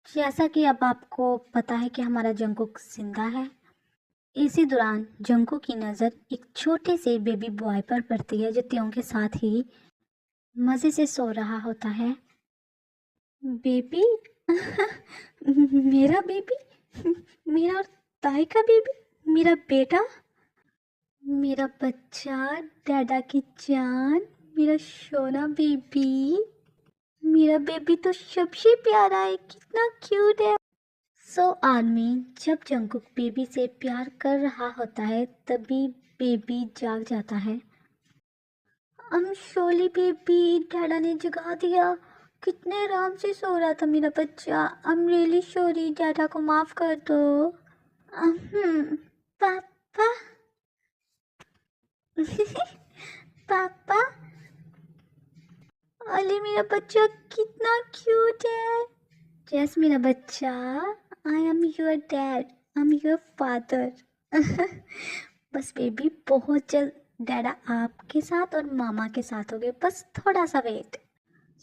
जैसा कि अब आपको पता है कि हमारा जंकुक जिंदा है, इसी दौरान जंकुक की नज़र एक छोटे से बेबी बॉय पर पड़ती है जो त्यों के साथ ही मज़े से सो रहा होता है। बेबी मेरा बेबी, मेरा और ताई का बेबी, मेरा बेटा, मेरा बच्चा, दादा की जान, मेरा सोना बेबी, मेरा बेबी तो सबसे प्यारा है, कितना क्यूट है। सो आर्मी, जब जंकुक बेबी से प्यार कर रहा होता है तभी बेबी जाग जाता है। सोली बेबी, डैडा ने जगा दिया, कितने आराम से सो रहा था मेरा बच्चा। रियली सॉरी, डैडा को माफ कर दो। पापा पापा, अली मेरा बच्चा कितना क्यूट है। यस मेरा बच्चा, I am your dad, I am your father. बस बेबी, बहुत जल्द डैडा आपके साथ और मामा के साथ हो गए, बस थोड़ा सा वेट।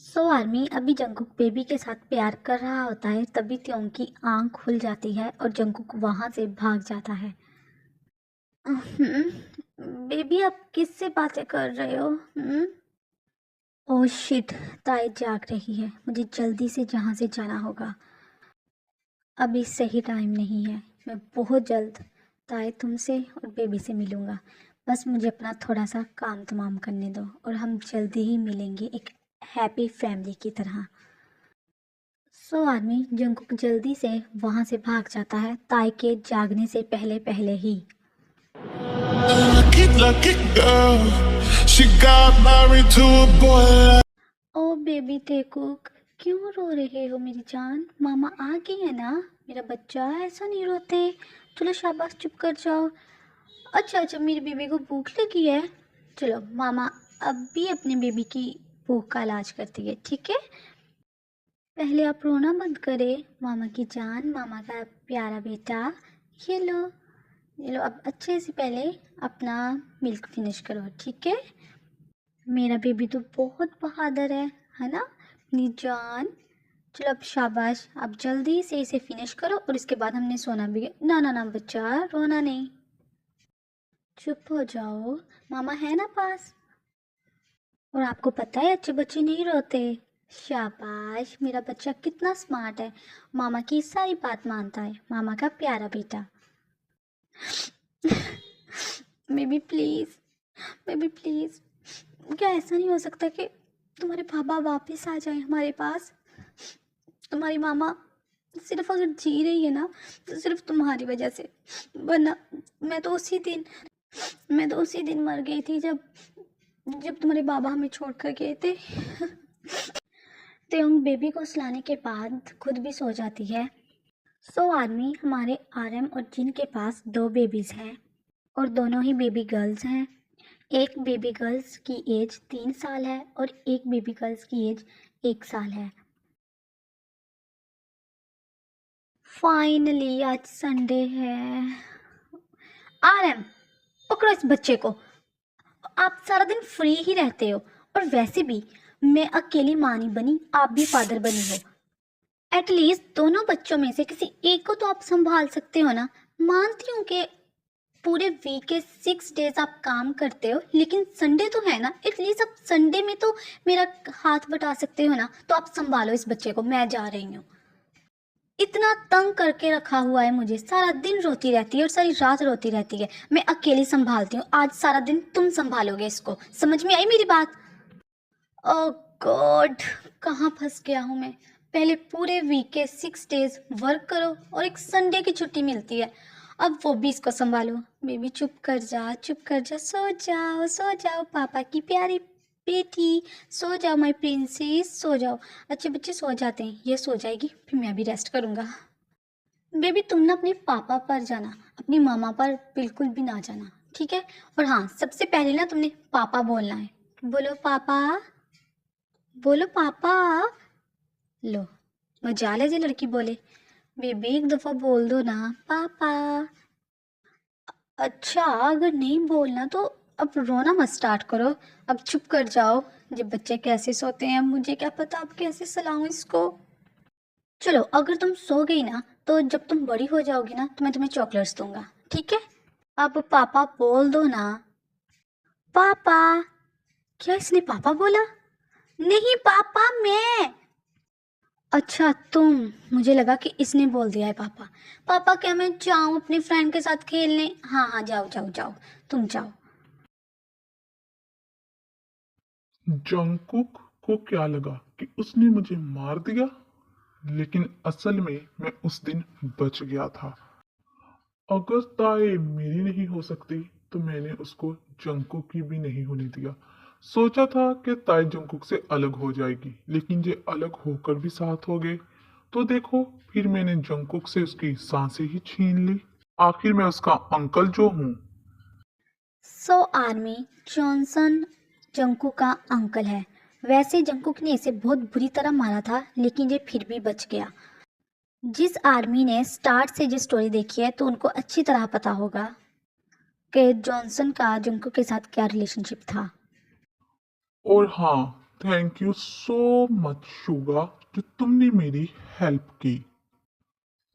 सो आर्मी, अभी जंकुक बेबी के साथ प्यार कर रहा होता है तभी त्यों की आंख खुल जाती है और जंकुक वहां से भाग जाता है। बेबी, आप किससे बातें कर रहे हो? ओह शिट, ताई जाग रही है, मुझे जल्दी से जहाँ से जाना होगा। अभी सही टाइम नहीं है, मैं बहुत जल्द ताई तुमसे और बेबी से मिलूँगा। बस मुझे अपना थोड़ा सा काम तमाम करने दो और हम जल्दी ही मिलेंगे एक हैप्पी फैमिली की तरह। सो आदमी, जंकुक जल्दी से वहाँ से भाग जाता है ताई के जागने से पहले पहले ही। Lucky girl, she got married to a boy. Oh baby Taekook, क्यों रो रहे हो मेरी जान? मामा आ गई है ना? मेरा बच्चा, ऐसा नहीं रोते। चलो शाबाश, चुप कर जाओ। अच्छा, मेरी बेबी को भूख लगी है। चलो, मामा अब भी अपने बेबी की भूख का इलाज करती है, ठीक है? पहले आप रोना बंद करें मामा की जान, मामा का प्यारा बेटा। ये लो अब अच्छे से पहले अपना मिल्क फिनिश करो, ठीक है? मेरा बेबी तो बहुत बहादुर है ना अपनी जान? चलो अब शाबाश, आप जल्दी से इसे फिनिश करो और इसके बाद हमने सोना भी। ना बच्चा, रोना नहीं, चुप हो जाओ, मामा है ना पास। और आपको पता है अच्छे बच्चे नहीं रोते। शाबाश, मेरा बच्चा कितना स्मार्ट है, मामा की सारी बात मानता है, मामा का प्यारा बेटा। बेबी प्लीज, क्या ऐसा नहीं हो सकता कि तुम्हारे पापा वापस आ जाए हमारे पास? तुम्हारी मामा सिर्फ अगर जी रही है ना तो सिर्फ तुम्हारी वजह से, वरना मैं तो उसी दिन मर गई थी जब तुम्हारे बाबा हमें छोड़ कर गए थे। त्योंग बेबी को सुलाने के बाद खुद भी सो जाती है। सो आदमी, हमारे आरएम और जिन के पास 2 बेबीज हैं और दोनों ही बेबी गर्ल्स हैं। एक बेबी गर्ल्स की एज 3 साल है और एक बेबी गर्ल्स की एज 1 साल है। फाइनली आज संडे है। आरएम, पकड़ो इस बच्चे को। आप सारा दिन फ्री ही रहते हो और वैसे भी मैं अकेली माँ नहीं बनी, आप भी फादर बनी हो। एटलीस्ट दोनों बच्चों में से किसी एक को तो आप संभाल सकते हो ना। मानती हूँ कि पूरे वीक के 6 डेज आप काम करते हो, लेकिन संडे तो है ना, एटलीस्ट आप संडे में तो मेरा हाथ बटा सकते हो ना। तो आप संभालो इस बच्चे को, मैं जा रही हूँ। इतना तंग करके रखा हुआ है मुझे, सारा दिन रोती रहती है और सारी रात रोती रहती है। मैं अकेली संभालती हूँ, आज सारा दिन तुम संभालोगे इसको। समझ में आई मेरी बात? ओह गॉड, कहाँ फंस गया हूँ मैं। पहले पूरे वीक के 6 डेज वर्क करो और एक संडे की छुट्टी मिलती है, अब वो भी इसको संभालो। बेबी चुप कर जा, सो जाओ पापा की प्यारी बेटी, सो जाओ माय प्रिंसेस, सो जाओ। अच्छे बच्चे सो जाते हैं, ये सो जाएगी फिर मैं भी रेस्ट करूँगा। बेबी तुम ना अपने पापा पर जाना, अपनी मामा पर बिल्कुल भी ना जाना, ठीक है? और हाँ, सबसे पहले ना तुमने पापा बोलना है। बोलो पापा, बोलो पापा। लो, मजाल है जो लड़की बोले। बेबी एक दफा बोल दो ना पापा। अच्छा, अगर नहीं बोलना तो अब रोना मत स्टार्ट करो। अब चुप कर जाओ। जब बच्चे कैसे सोते हैं मुझे क्या पता, अब कैसे सुलाऊं इसको। चलो, अगर तुम सो गई ना तो जब तुम बड़ी हो जाओगी ना तो मैं तुम्हें चॉकलेट्स दूंगा, ठीक है? अब पापा बोल दो ना। पापा। क्या इसने पापा बोला? नहीं पापा, मैं। अच्छा तुम। मुझे लगा कि इसने बोल दिया है पापा। पापा क्या मैं जाऊं अपनी फ्रेंड के साथ खेलने? हाँ हाँ, जाओ जाओ जाओ, तुम जाओ। जंगकुक को क्या लगा कि उसने मुझे मार दिया, लेकिन असल में मैं उस दिन बच गया था। अगर ताए मेरी नहीं हो सकती तो मैंने उसको जंगकुक की भी नहीं होने दिया। सोचा था कि ताए जंगकुक से अलग हो जाएगी, लेकिन ये अलग होकर भी साथ हो गए। तो देखो, फिर मैंने जंगकुक से उसकी सांसें ही छीन ली। आखिर मैं उसका अंकल जो हूँ। सो आर्मी, जॉनसन जंकू का अंकल है। वैसे जंकुक ने इसे बहुत बुरी तरह मारा था, लेकिन ये फिर भी बच गया। जिस आर्मी ने स्टार्ट से जो स्टोरी देखी है तो उनको अच्छी तरह पता होगा कि जॉनसन का जंकुक के साथ क्या रिलेशनशिप था। और हाँ, thank you so much Suga, जो तुमने मेरी हेल्प की।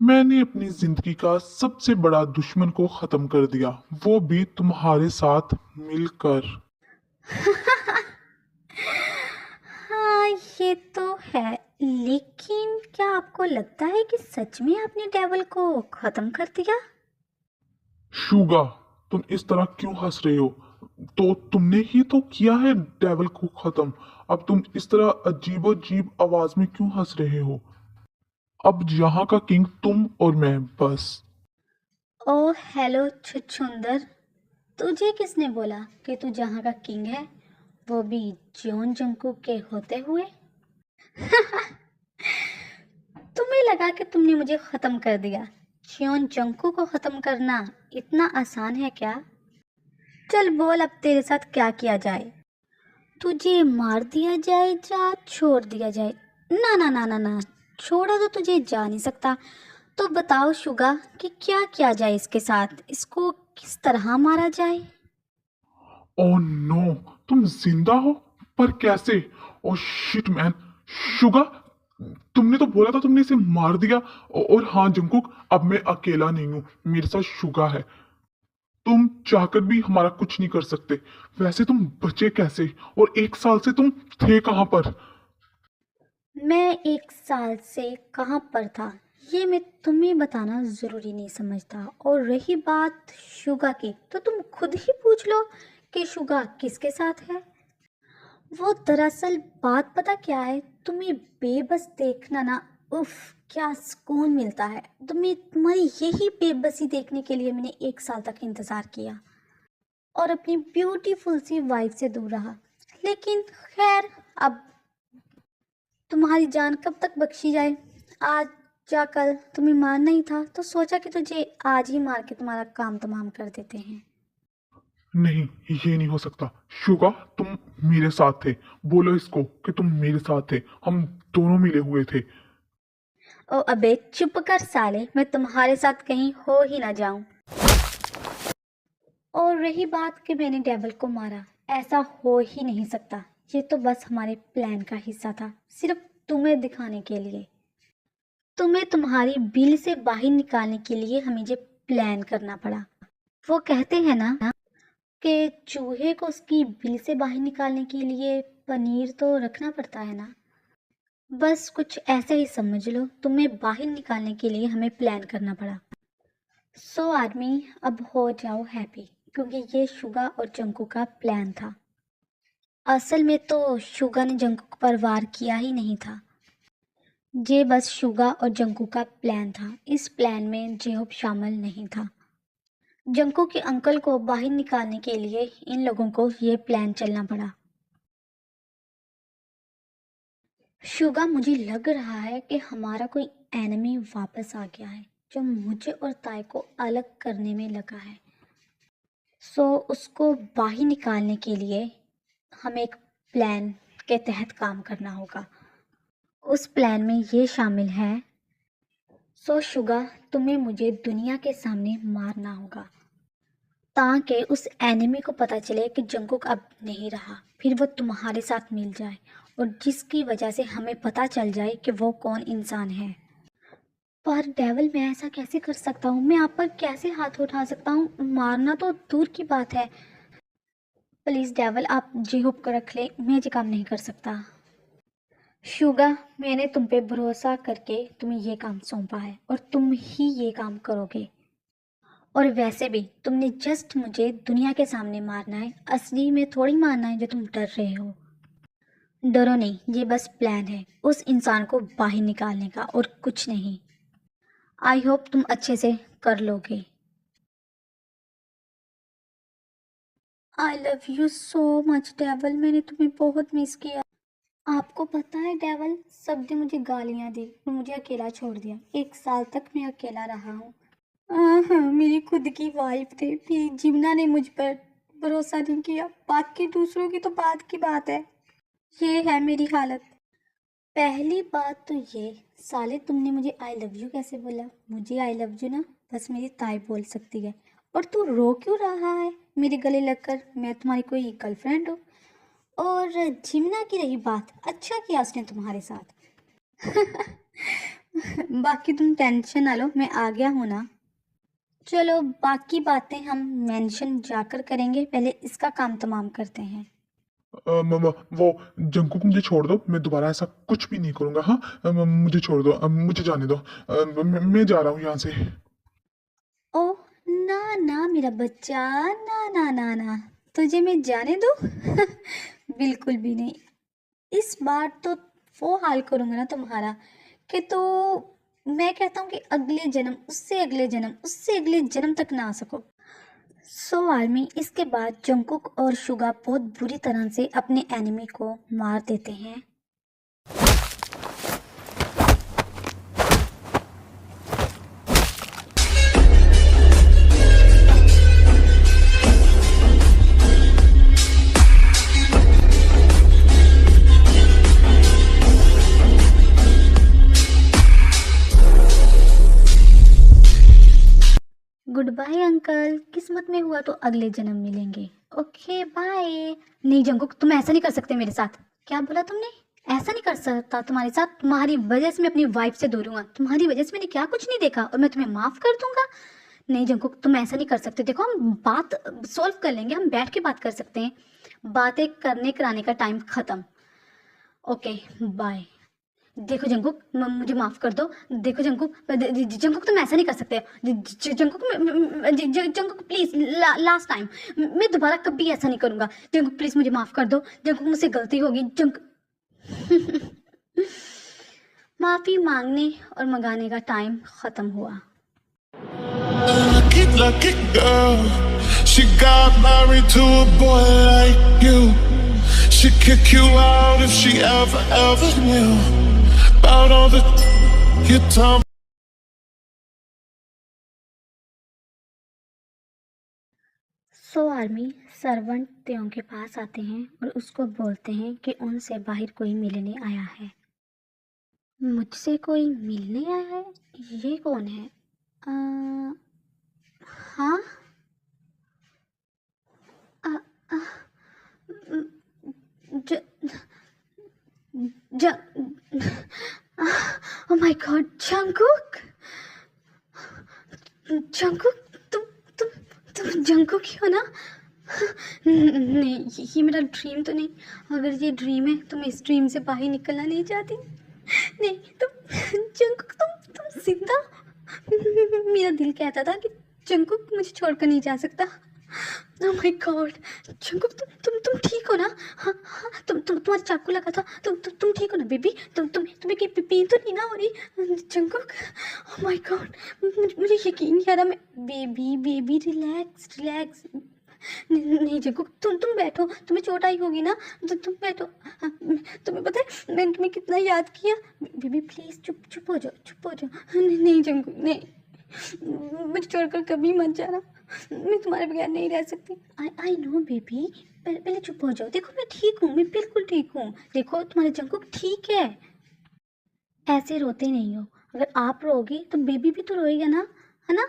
मैंने अपनी जिंदगी का सबसे बड़ा दुश्मन को खत्म कर दिया, वो भी तुम्हारे साथ मिलकर। हाँ, ये तो है। लेकिन क्या आपको लगता है कि सच में आपने डेविल को खत्म कर दिया? शुगा, तुम इस तरह क्यों हंस रहे हो? तो तुमने ही तो किया है डेविल को खत्म। अब तुम इस तरह अजीबो अजीब आवाज में क्यों हंस रहे हो? अब यहाँ का किंग तुम और मैं बस। ओ हेलो छुछुंदर, तुझे किसने बोला कि तू जहाँ का किंग है, वो भी जॉन जंकुक के होते हुए? तुम्हें लगा कि तुमने मुझे खत्म कर दिया? जॉन जंकुक को खत्म करना इतना आसान है क्या? चल बोल, अब तेरे साथ क्या किया जाए? तुझे मार दिया जाए या छोड़ दिया जाए? ना ना ना ना ना, छोड़ा तो तुझे जा नहीं सकता। तो बताओ शुगा कि क्या किया जाए इसके साथ, इसको किस तरह मारा जाए? ओह नो, तुम जिंदा हो? पर कैसे? Oh shit man. शुगा, तुमने तो बोला था तुमने इसे मार दिया। और हाँ जंकुक, अब मैं अकेला नहीं हूँ, मेरे साथ शुगा है। तुम चाहकर भी हमारा कुछ नहीं कर सकते। वैसे तुम बचे कैसे? और 1 साल से तुम थे कहाँ पर? मैं 1 साल से कहाँ पर था ये मैं तुम्हें बताना ज़रूरी नहीं समझता। और रही बात शुगा की, तो तुम खुद ही पूछ लो कि शुगा किसके साथ है। वो दरअसल बात पता क्या है, तुम्हें बेबस देखना ना, उफ, क्या सुकून मिलता है। तुम्हारी यही बेबसी देखने के लिए मैंने 1 साल तक इंतज़ार किया और अपनी ब्यूटीफुल सी वाइफ से दूर रहा। लेकिन खैर, अब तुम्हारी जान कब तक बख्शी जाए? आज या कल तुम्हें मारना ही था तो सोचा कि तुझे आज ही मार के तुम्हारा काम तमाम कर देते हैं। नहीं, ये नहीं हो सकता। शुगा, तुम मेरे साथ थे। बोलो इसको कि तुम मेरे साथ थे, हम दोनों मिले हुए थे। ओ अबे चुप कर साले, मैं तुम्हारे साथ कहीं हो ही ना जाऊं। और रही बात कि मैंने डेविल को मारा, ऐसा हो ही नहीं सकता। ये तो बस हमारे प्लान का हिस्सा था, सिर्फ तुम्हें दिखाने के लिए। तुम्हें तुम्हारी बिल से बाहर निकालने के लिए हमें ये प्लान करना पड़ा। वो कहते हैं ना कि चूहे को उसकी बिल से बाहर निकालने के लिए पनीर तो रखना पड़ता है ना। बस कुछ ऐसे ही समझ लो, तुम्हें बाहर निकालने के लिए हमें प्लान करना पड़ा। सो आदमी, अब हो जाओ हैप्पी, क्योंकि ये शुगा और जंकू का प्लान था। असल में तो शुगा ने जंकू पर वार किया ही नहीं था। ये बस शुगा और जंकू का प्लान था। इस प्लान में जेहोब शामिल नहीं था। जंकू के अंकल को बाहर निकालने के लिए इन लोगों को ये प्लान चलना पड़ा। शुगा, मुझे लग रहा है कि हमारा कोई एनिमी वापस आ गया है जो मुझे और ताई को अलग करने में लगा है। सो उसको बाहर निकालने के लिए हमें एक प्लान के तहत काम करना होगा। उस प्लान में ये शामिल है। सो शुगा, तुम्हें मुझे दुनिया के सामने मारना होगा ताकि उस एनिमी को पता चले कि जंगकुक अब नहीं रहा, फिर वो तुम्हारे साथ मिल जाए और जिसकी वजह से हमें पता चल जाए कि वो कौन इंसान है। पर डेविल, मैं ऐसा कैसे कर सकता हूँ? मैं आप पर कैसे हाथ उठा सकता हूँ? मारना तो दूर की बात है। प्लीज़ डेविल, आप जी हुप कर रख ले, मैं ये काम नहीं कर सकता। शुगा, मैंने तुम पे भरोसा करके तुम्हें ये काम सौंपा है और तुम ही ये काम करोगे। और वैसे भी तुमने जस्ट मुझे दुनिया के सामने मारना है, असली में थोड़ी मारना है जो तुम डर रहे हो। डरो नहीं, ये बस प्लान है उस इंसान को बाहर निकालने का और कुछ नहीं। आई होप तुम अच्छे से कर लोगे। I love you so much devil, मैंने तुम्हें बहुत मिस किया। आपको पता है डेवल, सब ने मुझे गालियां दी और मुझे अकेला छोड़ दिया। 1 साल तक मैं अकेला रहा हूँ। मेरी खुद की वाइफ थे, फिर जिमना ने मुझ पर भरोसा नहीं किया। बाकी दूसरों की तो बात की बात है। ये है मेरी हालत। पहली बात तो ये, साले तुमने मुझे आई लव यू कैसे बोला? मुझे आई लव यू ना बस मेरी ताई बोल सकती है। और तू रो क्यों रहा है मेरे गले लगकर? मैं तुम्हारी कोई गर्लफ्रेंड हूँ? और जिमना की रही बात, अच्छा किया उसने तुम्हारे साथ। बाकी तुम टेंशन ना लो, मैं आ गया हूँ ना। चलो बाकी बातें हम मेंशन जाकर करेंगे, पहले इसका काम तमाम करते हैं। वो जंकुक, मुझे छोड़ दो, मैं दोबारा ऐसा कुछ भी नहीं करूंगा। हाँ, मुझे छोड़ दो, मुझे जाने दो। मैं जा रहा हूँ यहाँ से। ओ ना ना मेरा बच्चा, ना ना ना ना, तुझे मैं जाने दूँ? बिल्कुल भी नहीं। इस बार तो वो हाल करूँगा ना तुम्हारा कि तो मैं कहता हूँ कि अगले जन्म, उससे अगले जन्म, उससे अगले जन्म तक ना आ सको। सो आर्मी, इसके बाद जंकुक और शुगा बहुत बुरी तरह से अपने एनिमी को मार देते हैं। गुड बाय अंकल, किस्मत में हुआ तो अगले जन्म मिलेंगे। Okay bye. नहीं जंकुक, तुम ऐसा नहीं कर सकते मेरे साथ। क्या बोला तुमने? ऐसा नहीं कर सकता तुम्हारे साथ। तुम्हारी वजह से मैं अपनी वाइफ से दूर हूँ। तुम्हारी वजह से मैंने क्या कुछ नहीं देखा और मैं तुम्हें माफ कर दूंगा? नहीं जंकुक, तुम ऐसा नहीं कर सकते। देखो, हम बात सॉल्व कर लेंगे, हम बैठ के बात कर सकते हैं। बातें करने कराने का टाइम खत्म। Okay bye. देखो जंकुक, मुझे माफ कर दो। देखो जंकुक, जंकुक तुम ऐसा नहीं कर सकते। Jungkook, Jungkook please, last time, मैं दोबारा कभी ऐसा नहीं करूंगा। जंकुक प्लीज मुझे माफ कर दो। जंकुक, मुझसे गलती होगी। माफी मांगने और मंगाने का टाइम खत्म हुआ। Lucky, lucky girl. She got married to a boy like you. She'd kick you out if she ever knew about all the you told me. So army, servant त्यों के पास आते हैं और उसको बोलते हैं कि उनसे बाहर कोई मिलने आया है। मुझसे कोई मिलने आया है? ये कौन है? हाँ, आ, आ, ज, ज, oh my God, Jungkook, Jungkook, तुम जंकुक ही हो ना? नहीं, ये मेरा ड्रीम तो नहीं। अगर ये ड्रीम है तो मैं इस ड्रीम से बाहर निकलना नहीं चाहती। नहीं, तुम जंकुक, तुम जिंदा? मेरा दिल कहता था कि जंकुक मुझे छोड़कर नहीं जा सकता। ओह माय गॉड, जंकुक, तुम ठीक हो ना? हाँ हाँ, तुम्हारा चाकू लगा था। तुम ठीक हो ना बेबी? तुम्हें कहीं पेन तो नहीं ना हो रही जंकुक? ओह माय गॉड, मुझे यकीन नहीं आ रहा। मैं बेबी रिलैक्स रिलैक्स। नहीं जंकुक, तुम बैठो, तुम्हें चोट आई होगी ना, तो तुम बैठो। हाँ, तुम्हें पता है मैंने तुम्हें कितना याद किया। बेबी प्लीज चुप हो जाओ, चुप हो जाओ। नहीं जंकुक, नहीं, मुझे छोड़कर कभी मत जाना। मैं तुम्हारे बगैर नहीं रह सकती। आई नो बेबी, पहले चुप हो जाओ। देखो मैं ठीक हूँ, मैं बिल्कुल ठीक हूँ। देखो तुम्हारे जंकुक ठीक है। ऐसे रोते नहीं हो। अगर आप रोगी तो बेबी भी तो रोएगा ना, है ना?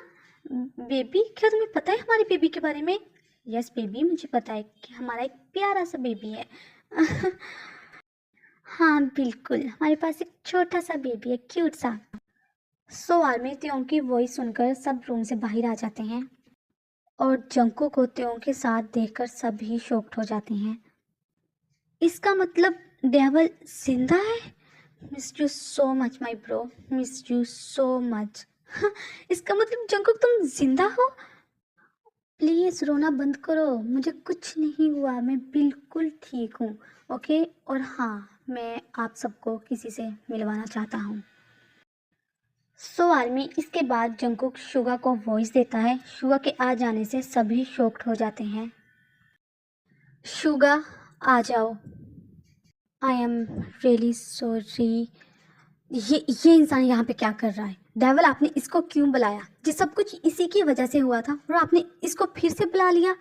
बेबी, क्या तुम्हें पता है हमारे बेबी के बारे में? यस बेबी, मुझे पता है कि हमारा एक प्यारा सा बेबी है। हाँ बिल्कुल, हमारे पास एक छोटा सा बेबी है, क्यूट सा। सो आर्मी त्यों की वॉइस सुनकर सब रूम से बाहर आ जाते हैं और जंकू को त्यों के साथ देखकर सभी शॉक्ड हो जाते हैं। इसका मतलब डेवल जिंदा है? Miss you so much my bro, miss you so much. इसका मतलब जंकुक तुम जिंदा हो? प्लीज़ रोना बंद करो, मुझे कुछ नहीं हुआ, मैं बिल्कुल ठीक हूँ। ओके, और हाँ, मैं आप सबको किसी से मिलवाना चाहता हूँ। सो आर्मी, इसके बाद जंकुक शुगा को वॉइस देता है। शुगा के आ जाने से सभी शॉक्ड हो जाते हैं। शुगा, आ जाओ। आई एम रियली सॉरी। ये इंसान यहाँ पे क्या कर रहा है? डेवल, आपने इसको क्यों बुलाया? ये सब कुछ इसी की वजह से हुआ था और आपने इसको फिर से बुला लिया।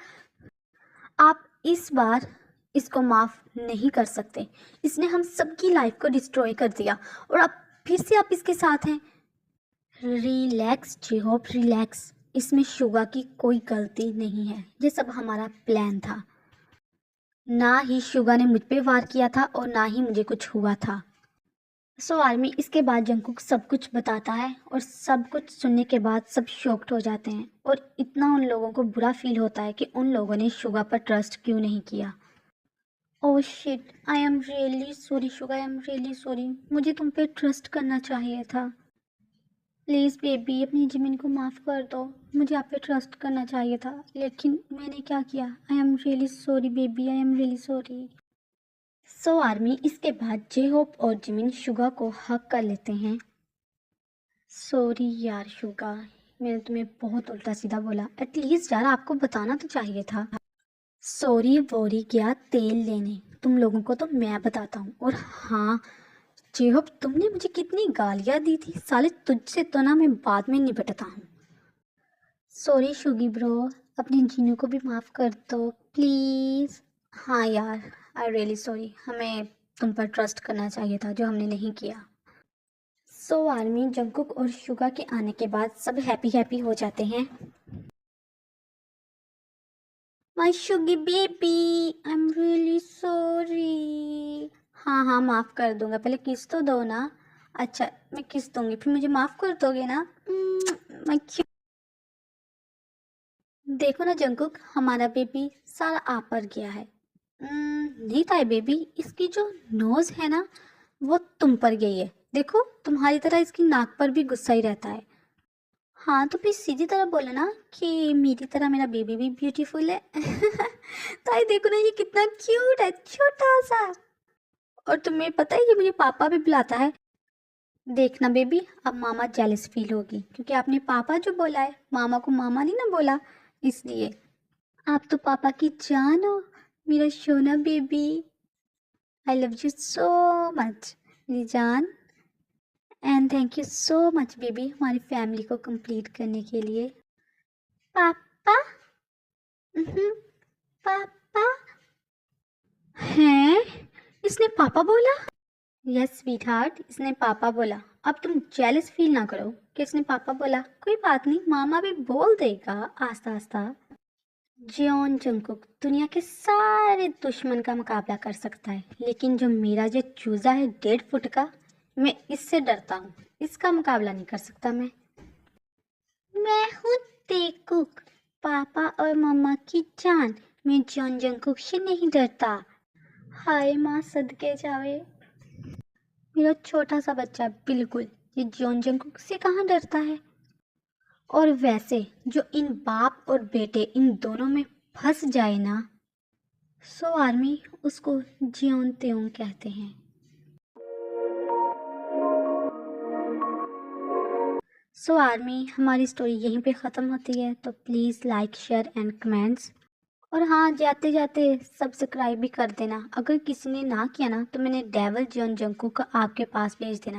आप इस बार इसको माफ नहीं कर सकते। इसने हम सबकी लाइफ को डिस्ट्रॉय कर दिया और अब फिर से आप इसके साथ हैं। Relax J Hope, relax. इसमें शुगा की कोई गलती नहीं है, ये सब हमारा प्लान था। ना ही शुगा ने मुझ पे वार किया था और ना ही मुझे कुछ हुआ था। सो आर्मी, इसके बाद जंकुक सब कुछ बताता है और सब कुछ सुनने के बाद सब शॉक्ड हो जाते हैं और इतना उन लोगों को बुरा फील होता है कि उन लोगों ने शुगा पर ट्रस्ट क्यों नहीं किया। Oh shit, I am really sorry Suga, I am really sorry. मुझे तुम पे ट्रस्ट करना चाहिए था। प्लीज़ बेबी, अपनी जिमिन को माफ़ कर दो, मुझे आप पे ट्रस्ट करना चाहिए था, लेकिन मैंने क्या किया? आई am really sorry baby, I am really sorry. So army, इसके बाद जे होप और जिमिन शुगा को हक कर लेते हैं। सॉरी यार शुगा, मैंने तुम्हें बहुत उल्टा सीधा बोला। एटलीस्ट यार आपको बताना तो चाहिए था। सॉरी वॉरी गया तेल लेने, तुम लोगों को तो मैं बताता हूँ। और हाँ जे होप, तुमने मुझे कितनी गालियाँ दी थी साले, तुझसे तो ना मैं बाद में निपटता हूँ। सॉरी शुगी ब्रो, अपनी जीनू को भी माफ़ कर दो प्लीज़। हाँ यार, आई रियली सॉरी, हमें तुम पर ट्रस्ट करना चाहिए था जो हमने नहीं किया। सो आर्मी, जंकुक और शुगा के आने के बाद सब हैप्पी हैप्पी हो जाते हैं। My Sugi baby, I am really sorry. हाँ हाँ, माफ़ कर दूंगा, पहले किस तो दो ना। अच्छा, मैं किस दूंगी फिर मुझे माफ़ कर दोगे ना? मैं देखो ना जंकुक, हमारा बेबी सारा आप पर गया है। नहीं था बेबी, इसकी जो नोज है ना वो तुम पर गई है। देखो, तुम्हारी तरह इसकी नाक पर भी गुस्सा ही रहता है। हाँ तो प्लीज सीधी तरह बोलो ना कि मेरी तरह मेरा बेबी भी ब्यूटीफुल है। ताई देखो ना, ये कितना क्यूट है, छोटा सा। और तुम्हें पता है ये मुझे पापा भी बुलाता है। देखना बेबी, अब मामा जेलस फील होगी क्योंकि आपने पापा जो बोला है, मामा को मामा नहीं ना बोला, इसलिए। आप तो पापा की जान हो, मेरा सोना baby. I love you so much मेरी जान, and thank you so much baby हमारी फैमिली को कंप्लीट करने के लिए। पापा? पापा? हैं? इसने पापा बोला? यस स्वीट हार्ट, इसने पापा बोला। अब तुम जेलस फील ना करो कि इसने पापा बोला, कोई बात नहीं, मामा भी बोल देगा आस्ता आस्ता। जियोन जंकुक दुनिया के सारे दुश्मन का मुकाबला कर सकता है, लेकिन जो मेरा जो चूजा है 1.5 फुट का, मैं इससे डरता हूँ, इसका मुकाबला नहीं कर सकता मैं। हूँ तेकुक, पापा और मम्मा की जान, मैं जॉन जंकुक से नहीं डरता। हाय माँ सदके जावे, मेरा छोटा सा बच्चा बिल्कुल ये जॉन जंकुक से कहाँ डरता है। और वैसे जो इन बाप और बेटे इन दोनों में फंस जाए ना, सो आर्मी उसको जियोन त्यों कहते हैं। सो आर्मी, हमारी स्टोरी यहीं पे ख़त्म होती है, तो please like share and comments. और हाँ, जाते जाते सब्सक्राइब भी कर देना। अगर किसी ने ना किया ना तो मैंने डेविल जॉन जंकुक को आपके पास भेज देना।